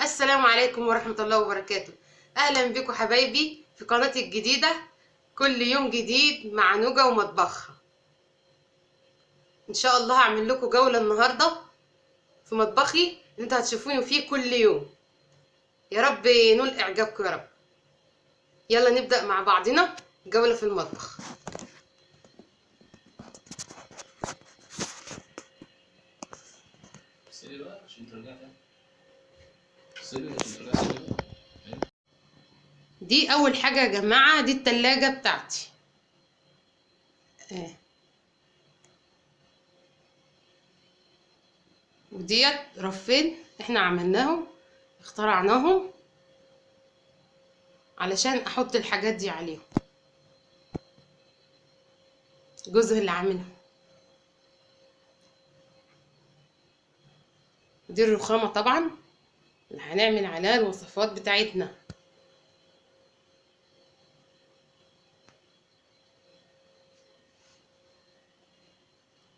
السلام عليكم ورحمة الله وبركاته. أهلا بكم حبايبي في قناتي الجديدة. كل يوم جديد مع نوجة ومطبخها. إن شاء الله هعمل لكم جولة النهاردة في مطبخي اللي انتوا هتشوفوني فيه كل يوم. يا رب ينول إعجابكم يا رب. يلا نبدأ مع بعضنا جولة في المطبخ. دي أول حاجة يا جماعة، دي التلاجة بتاعتي. وديت رفين احنا عملناهم اخترعناهم علشان احط الحاجات دي عليهم. جوزها اللي عاملها. دي الرخامة طبعا اللي هنعمل عليها الوصفات بتاعتنا.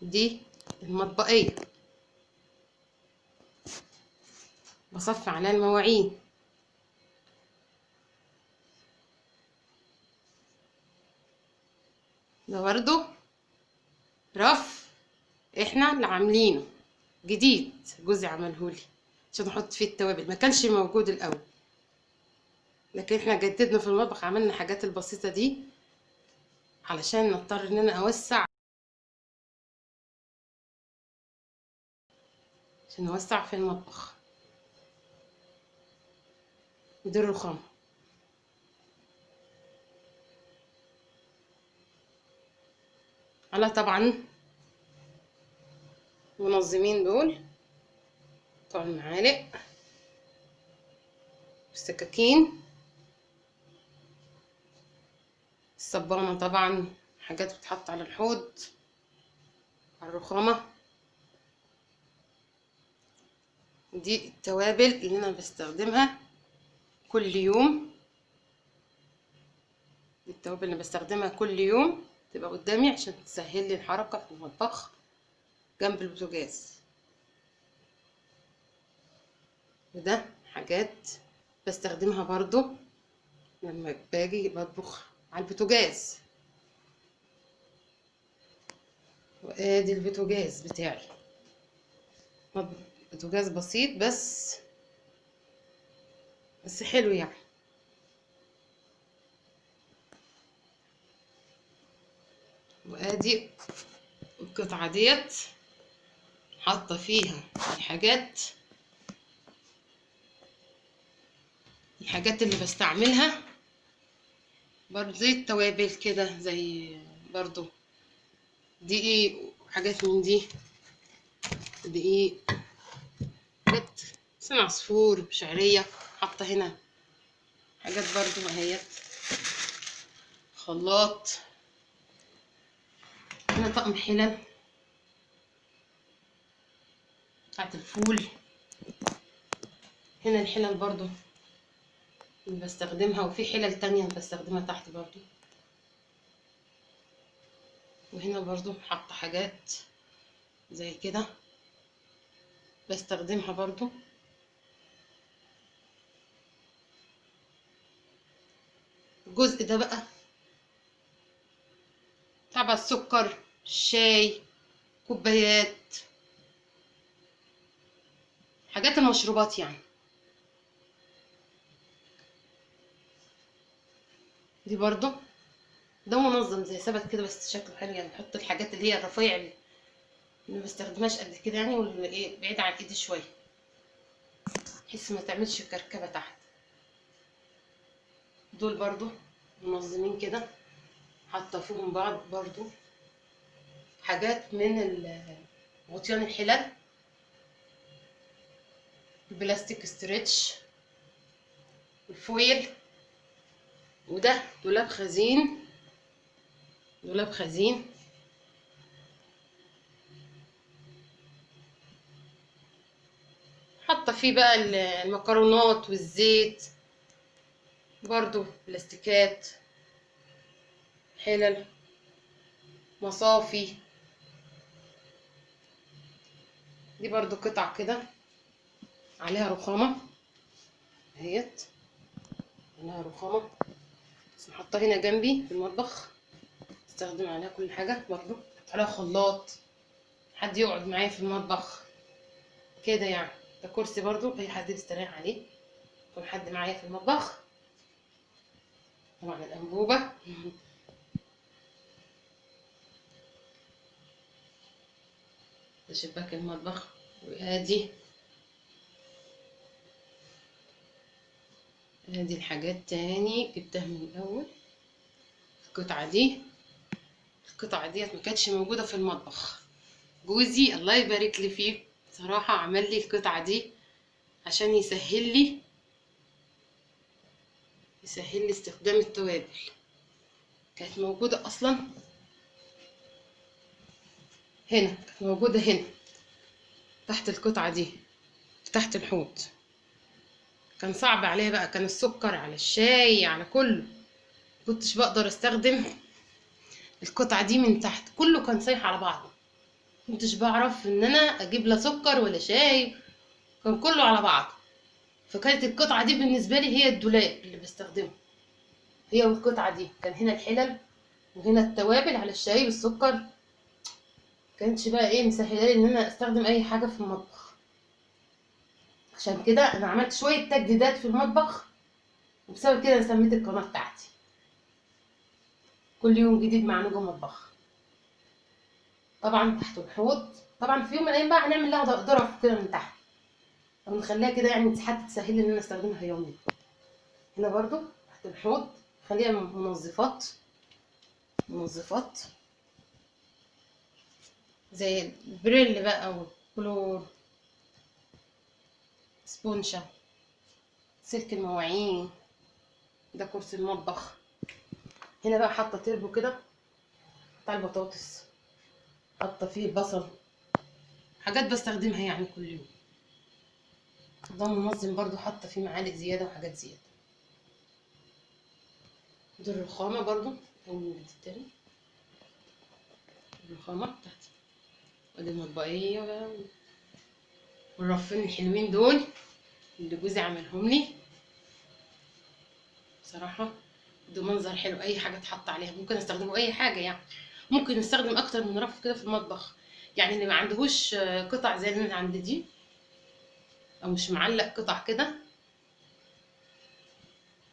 دي المطبقية بصفي عليها المواعين. ده برضو رف احنا اللي عاملينه جديد، جوزي عملهولي عشان احط فيه التوابل، ما كانش موجود الاول، لكن احنا جددنا في المطبخ، عملنا الحاجات البسيطة دي علشان نضطر ان انا اوسع، عشان نوسع في المطبخ. ودي الرخام. على طبعا منظمين دول بتوع المعالق والسكاكين. الصبانة طبعا حاجات بتتحط على الحوض على الرخامة. دي التوابل اللي انا بستخدمها كل يوم. دي التوابل اللي بستخدمها كل يوم تبقى قدامي عشان تسهل لي الحركة في المطبخ جنب البوتاجاز. وده حاجات بستخدمها برضو لما باجي بطبخ على البوتاجاز. وادي البوتاجاز بتاعي، بوتاجاز بسيط بس حلو يعني. وادي القطعة ديت حاطة فيها الحاجات اللي بستعملها برضو، زي التوابل كده، زي برضو دقيق وحاجات من دي، دقيق، حاجات لسان عصفور، شعرية. حاطة هنا حاجات برضو اهيت، خلاط. هنا طقم حلل بتاعت الفول. هنا الحلل برضو اللي بستخدمها، وفي حلل تانية بستخدمها تحت برضو. وهنا برضو حاطة حاجات زي كده بستخدمها برضو. الجزء ده بقى طبعا السكر، الشاي، كوبايات، حاجات المشروبات يعني. دي برضو ده منظم زي ثبت كده بس شكله حلو يعني. بحط الحاجات اللي هي الرفيع اللي ما بستخدمهاش قد كده يعني، واللي ايه بعيد عن ايدي شويه، بحيث ما تعملش كركبه تحت. دول برضو منظمين كده، حاطه فيهم بعض برضو حاجات من غطيان الحلل، البلاستيك ستريتش، الفويل. وده دولاب خزين، دولاب خزين. حاطه فيه بقى المكرونات والزيت، برضو بلاستيكات، حلل، مصافي. دي برضو قطع كده عليها رخامة اهيت هنا رخامة، بس محطها هنا جنبي في المطبخ، استخدم عليها كل حاجة برضو، عليها خلاط، حد يقعد معايا في المطبخ كده يعني. ده كرسي برضو اي حد يستريح عليه، يكون حد معايا في المطبخ. طبعا الانبوبة ده شباك المطبخ. وادي الحاجات تاني جبتها من الاول. القطعة ديت ما كانتش موجودة في المطبخ، جوزي الله يبارك لي فيه صراحة عمل لي القطعة دي عشان يسهل لي استخدام التوابل. كانت موجودة اصلا هنا، كانت موجودة هنا تحت القطعة دي، تحت الحوض. كان صعب عليها بقى، كان السكر على الشاي على كله، كنتش بقدر استخدم القطعة دي من تحت، كله كان سايح على بعضه، كنتش بعرف ان انا اجيب لا سكر ولا شاي، كان كله على بعضه. فكانت القطعة دي بالنسبة لي هي الدولاب اللي بستخدمه، هي والقطعة دي كان هنا الحلل وهنا التوابل على الشاي والسكر. كانتش بقى ايه مسهله لي ان انا استخدم اي حاجة في المطبخ. عشان كده انا عملت شوية تجديدات في المطبخ، وبسبب كده انا سميت القناة بتاعتي كل يوم جديد مع نجوم مطبخ. طبعا تحت الحوض، طبعا في يوم من الايام بقى هنعمل لها ضرف كده من تحت، ونخليها كده يعني حتى تسهل لي ان انا استخدمها يوميا. هنا برضو تحت الحوض خليها منظفات زي البريل بقى والكلور، سبونشة، سلك المواعين. ده كرسي المطبخ. هنا بقى حاطه تربو كده بتاع البطاطس، حاطه فيه بصل، حاجات بستخدمها يعني كل يوم. ده منظم برضو، حاطه فيه معالق زياده وحاجات زياده. دي الرخامه برضو من التاني، الرخامه بتاعتي. ودي المطبقيه بقى، والرفين الحلوين دول اللي جوزي عملهم لي بصراحه، ده منظر حلو. اي حاجه تحط عليها ممكن استخدمه اي حاجه يعني، ممكن نستخدم اكتر من رف كده في المطبخ. يعني اللي ما عندهوش قطع زي اللي عند دي، او مش معلق قطع كده،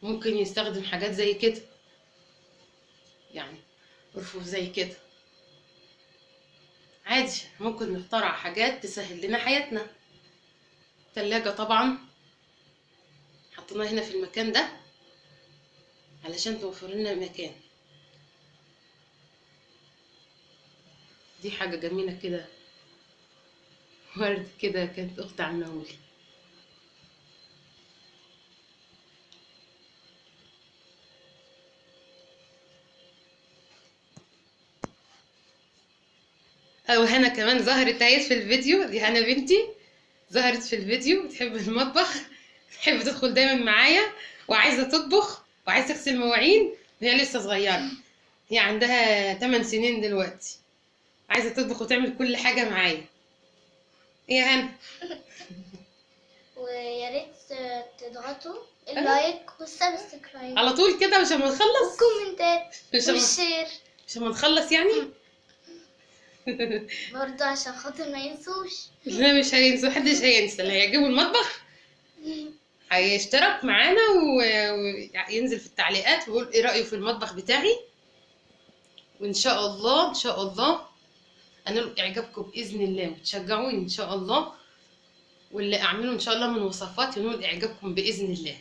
ممكن يستخدم حاجات زي كده يعني، رفوف زي كده عادي. ممكن نخترع حاجات تسهل لنا حياتنا. تلاجة طبعا حطيناها هنا في المكان ده علشان توفر لنا مكان. دي حاجة جميلة كده، ورد كده، كانت اختي عاملahولي. او هنا كمان ظهرت اهي في الفيديو، دي هنا بنتي ظهرت في الفيديو، بتحب المطبخ، بتحب تدخل دايما معايا، وعايزه تطبخ وعايزه تغسل مواعين، وهي لسه صغيره، هي عندها 8 سنين دلوقتي، عايزه تطبخ وتعمل كل حاجه معايا. ايه يا هنا؟ ويا ريت تضغطوا اللايك والسبسكرايب على طول كده مش هما نخلص، والكومنتات مش هما والشير مش هما نخلص يعني. برضو عشان خاطر ما ينسوش. لا مش هينسوا، محدش هينسى. اللي هيعجبه المطبخ هيشترك معانا وينزل في التعليقات ويقول ايه رأيه في المطبخ بتاعي، وان شاء الله ان شاء الله انال اعجابكم باذن الله، وتشجعوني ان شاء الله، واللي اعمله ان شاء الله من وصفات ينول اعجابكم باذن الله.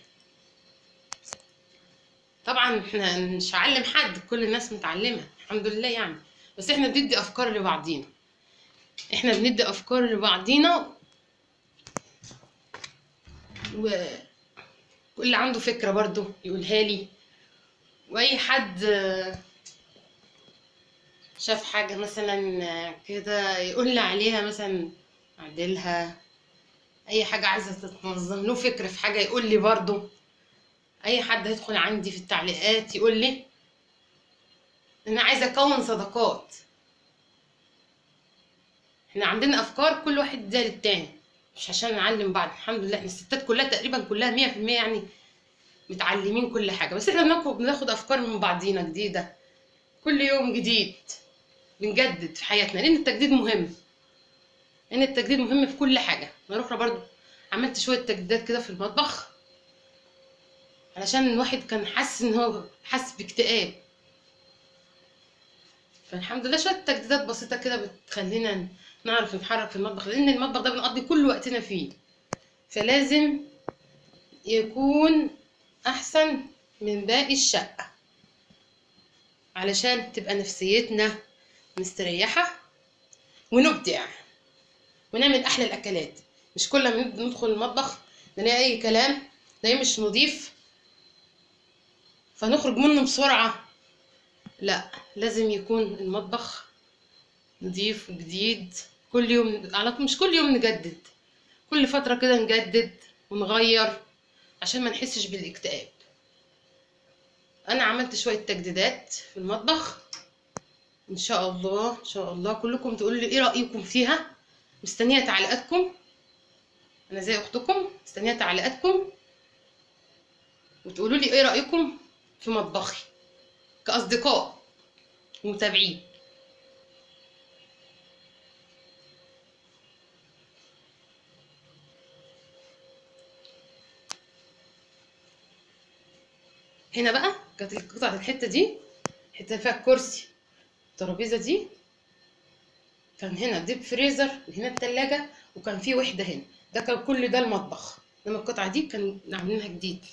طبعا احنا مش هعلم حد، كل الناس متعلمه الحمد لله يعني، بس احنا بندي افكار لبعضينا، احنا بندي افكار لبعضينا، واللي عنده فكره برضو يقولها لي، واي حد شاف حاجه مثلا كده يقول لي عليها مثلا اعدلها. اي حاجه عايزه تتنظم له فكره في حاجه يقول لي برضو. اي حد هيدخل عندي في التعليقات يقول لي. انا عايزه اكون صداقات، احنا عندنا افكار كل واحد ده للتاني، مش عشان نعلم بعض، الحمد لله احنا الستات كلها تقريبا كلها 100% يعني متعلمين كل حاجه، بس احنا بناخد افكار من بعضينا جديده كل يوم جديد، بنجدد في حياتنا، لان التجديد مهم، لان التجديد مهم في كل حاجه. انا اخرى برضو عملت شويه تجديدات كده في المطبخ، علشان الواحد كان حاسس ان هو حاسس باكتئاب، فالحمد لله شويه تجديدات بسيطه كده بتخلينا نعرف نتحرك في المطبخ، لان المطبخ ده بنقضي كل وقتنا فيه، فلازم يكون احسن من باقي الشقه، علشان تبقى نفسيتنا مستريحه ونبدع ونعمل احلى الاكلات. مش كل ما ندخل المطبخ نلاقي اي كلام، نلاقيه مش نضيف فنخرج منه بسرعه، لا لازم يكون المطبخ نضيف وجديد كل يوم على طول، مش كل يوم نجدد، كل فتره كده نجدد ونغير عشان ما نحسش بالاكتئاب. انا عملت شويه تجديدات في المطبخ، ان شاء الله ان شاء الله كلكم تقولوا لي ايه رايكم فيها، مستنيه تعليقاتكم، انا زي اختكم مستنيه تعليقاتكم وتقولوا لي ايه رايكم في مطبخي كاصدقاء ومتابعين. هنا بقى كانت قطعه الحته دي، الحته فيها الكرسي الترابيزه دي، كان هنا ديب فريزر وهنا التلاجة وكان في وحده هنا، ده كان كل ده المطبخ، انما القطعه دي كان عاملينها جديد،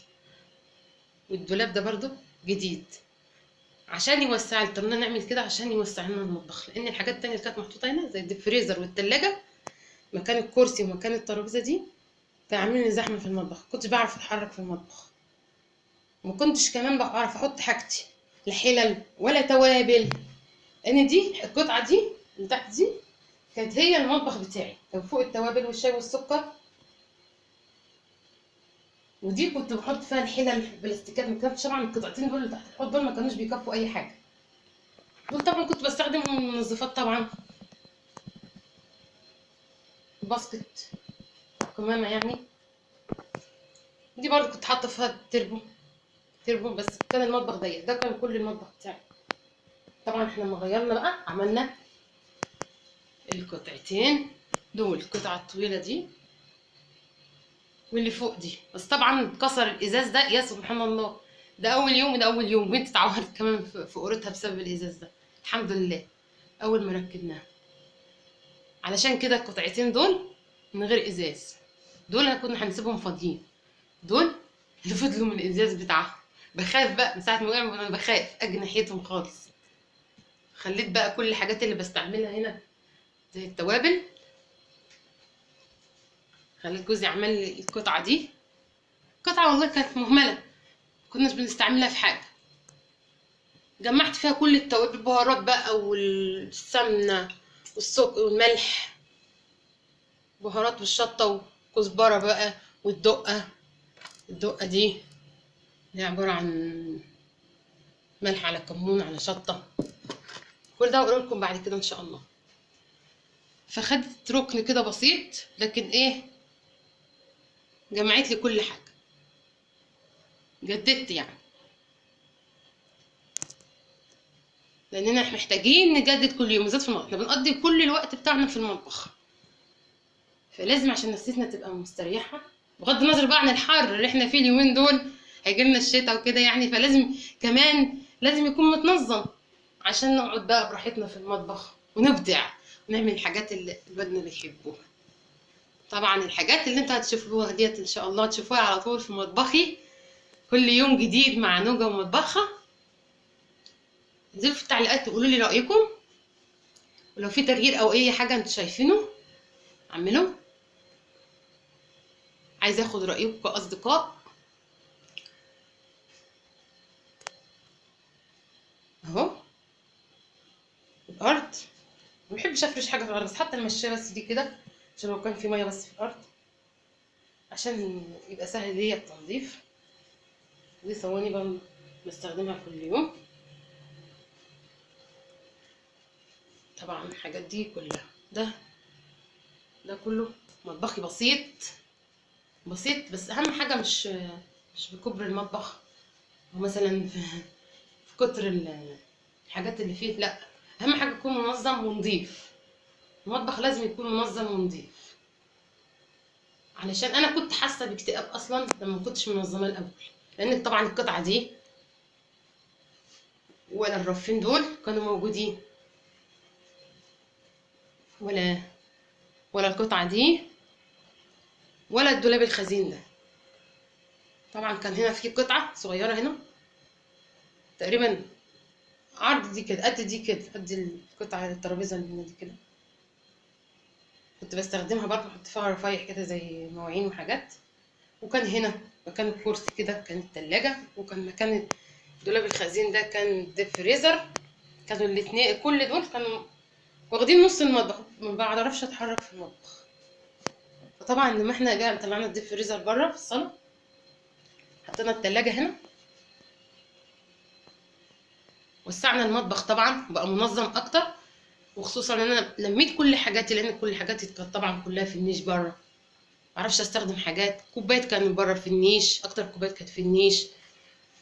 والدولاب ده برضو جديد عشان يوسع لنا، طب نعمل كده عشان يوسع لنا المطبخ، لان الحاجات التانية اللي كانت محطوطه هنا زي الديب فريزر والتلاجة مكان الكرسي ومكان الترابيزه دي كان عاملين لي زحمه في المطبخ، كنتش بعرف اتحرك في المطبخ، وما كنتش كمان بعرف احط حاجتي لا حلل ولا توابل، لان دي القطعه دي اللي تحت دي كانت هي المطبخ بتاعي، كان فوق التوابل والشاي والسكر، ودي كنت بحط فيها الحلل البلاستيكات، ما كانتش طبعا القطعتين دول اللي تحت الحوض دول ما كانوش بيكفوا اي حاجه، دول طبعا كنت بستخدم منظفات طبعا، باسكت كمامه يعني، دي برضه كنت حاطه فيها تربو بس كان المطبخ ضيق، ده كان كل المطبخ بتاعي. طبعا احنا لما غيرنا بقى عملنا القطعتين دول، القطعه الطويله دي واللي فوق دي، بس طبعا اتكسر الازاز ده، يا سبحان الله، ده اول يوم وده اول يوم، بنتي اتعورت كمان في قورتها بسبب الازاز ده، الحمد لله اول ما ركبناه. علشان كده القطعتين دول من غير ازاز، دول كنا هنسيبهم فاضيين، دول اللي فضلوا من الازاز بتاعهم، بخاف بقى من ساعه ما وقعوا انا بخاف اجي ناحيتهم خالص. خليت بقى كل الحاجات اللي بستعملها هنا زي التوابل، خليت جوزي عمل لي القطعه دي، قطعه والله كانت مهمله كناش بنستعملها في حاجه، جمعت فيها كل التوابل، البهارات بقى والسمنه والسكر والملح، بهارات والشطه وكزبره بقى والدقه، الدقه دي هي عباره عن ملح على كمون على شطه، كل ده هقول لكم بعد كده ان شاء الله. فخدت ركن كده بسيط، لكن ايه جمعت لي كل حاجه، جددت يعني، لاننا محتاجين نجدد كل يوم بالذات في المطبخ، احنا بنقضي كل الوقت بتاعنا في المطبخ، فلازم عشان نفسيتنا تبقى مستريحه، بغض النظر بقى عن الحر اللي احنا فيه اليومين دول، هيجيلنا الشتاء وكده يعني، فلازم كمان لازم يكون متنظم عشان نقعد بقى براحتنا في المطبخ ونبدع ونعمل الحاجات اللي الولادنا بيحبوها. طبعا الحاجات اللي انتوا هتشوفوها ديت ان شاء الله تشوفوها على طول في مطبخي كل يوم جديد مع نوجة ومطبخها. انزلوا في التعليقات تقولوا لي رايكم، ولو في تغيير او اي حاجه انتوا شايفينه اعملوه، عايزه اخد رايكم كاصدقاء. اهو الارض ما بحبش افرش حاجه في الارض، بس حتى المشايه بس دي كده عشان لو كان في ميه بس في الارض عشان يبقى سهل ليا التنظيف. دي صواني بقى بستخدمها كل يوم، طبعا الحاجات دي كلها ده كله مطبخي بسيط بسيط، بس اهم حاجه مش بكبر المطبخ ومثلا في كتر الحاجات اللي فيه، لا، اهم حاجه يكون منظم ونظيف. المطبخ لازم يكون منظم ونظيف، علشان انا كنت حاسه باكتئاب اصلا لما ما كنتش منظمه الاول، لان طبعا القطعه دي ولا الرفين دول كانوا موجودين، ولا القطعه دي ولا الدولاب الخزين ده. طبعا كان هنا في قطعه صغيره هنا تقريبا عرض دي كده قد دي كده، قد القطعه الترابيزه اللي هنا دي كده، كنت بستخدمها برضه، احط فيها رفايح كده زي مواعين وحاجات. وكان هنا مكان الكرسي كده كان التلاجة، وكان مكان دولاب الخزين ده كان ديب فريزر. كانوا الاتنين كل دول كانوا واخدين نص المطبخ، ما بعرفش اتحرك في المطبخ. فطبعا لما احنا جاي طلعنا الديب فريزر بره في الصاله، حطينا التلاجة هنا، وسعنا المطبخ طبعا بقى منظم اكتر. وخصوصا ان انا لميت كل حاجاتي، لان كل حاجاتي كانت طبعا كلها في النيش بره، معرفش استخدم حاجات. كوبايات كانت بره في النيش، اكتر كوبايات كانت في النيش.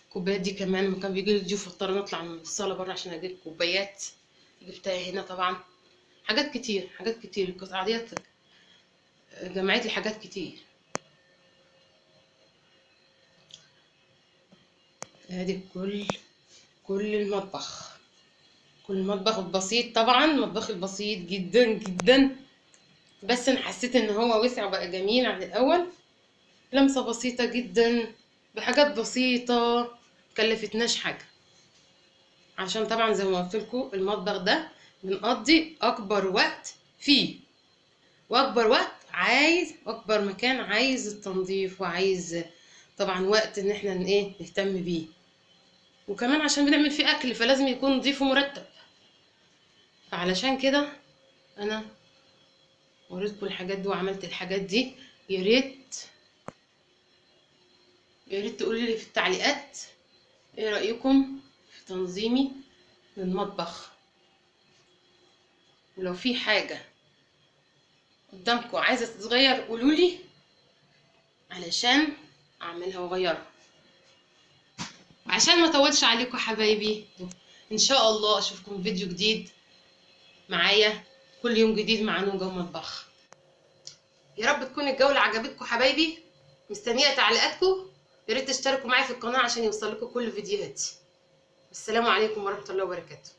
الكوبايات دي كمان لما كان بيجي لي ضيوف اضطر نطلع من الصاله بره عشان اجيب كوبايات، جبتها هنا. طبعا حاجات كتير حاجات كتير، القطعه ديت جمعت لي حاجات كتير. ادي كل المطبخ، كل المطبخ البسيط. طبعا مطبخي البسيط جدا جدا، بس انا حسيت ان هو وسع وبقى جميل عن الاول. لمسه بسيطه جدا بحاجات بسيطه، مكلفتناش حاجه. عشان طبعا زي ما قلت لكم المطبخ ده بنقضي اكبر وقت فيه، واكبر وقت عايز، اكبر مكان عايز التنظيف، وعايز طبعا وقت ان احنا ايه نهتم بيه. وكمان عشان بنعمل فيه اكل فلازم يكون نظيف ومرتب. فعلشان كده انا وريتكم الحاجات دي وعملت الحاجات دي. يا ريت تقولوا لي في التعليقات ايه رايكم في تنظيمي للمطبخ، ولو في حاجه قدامكم عايزه تتغير قولولي علشان اعملها واغيرها. عشان ما اطولش عليكم حبايبي، ان شاء الله اشوفكم في فيديو جديد معايا كل يوم جديد مع نوجة ومطبخ. يا رب تكون الجولة عجبتكم حبايبي، مستنية تعليقاتكم. يا ريت تشتركوا معايا في القناة عشان يوصل لكم كل فيديوهاتي. السلام عليكم ورحمة الله وبركاته.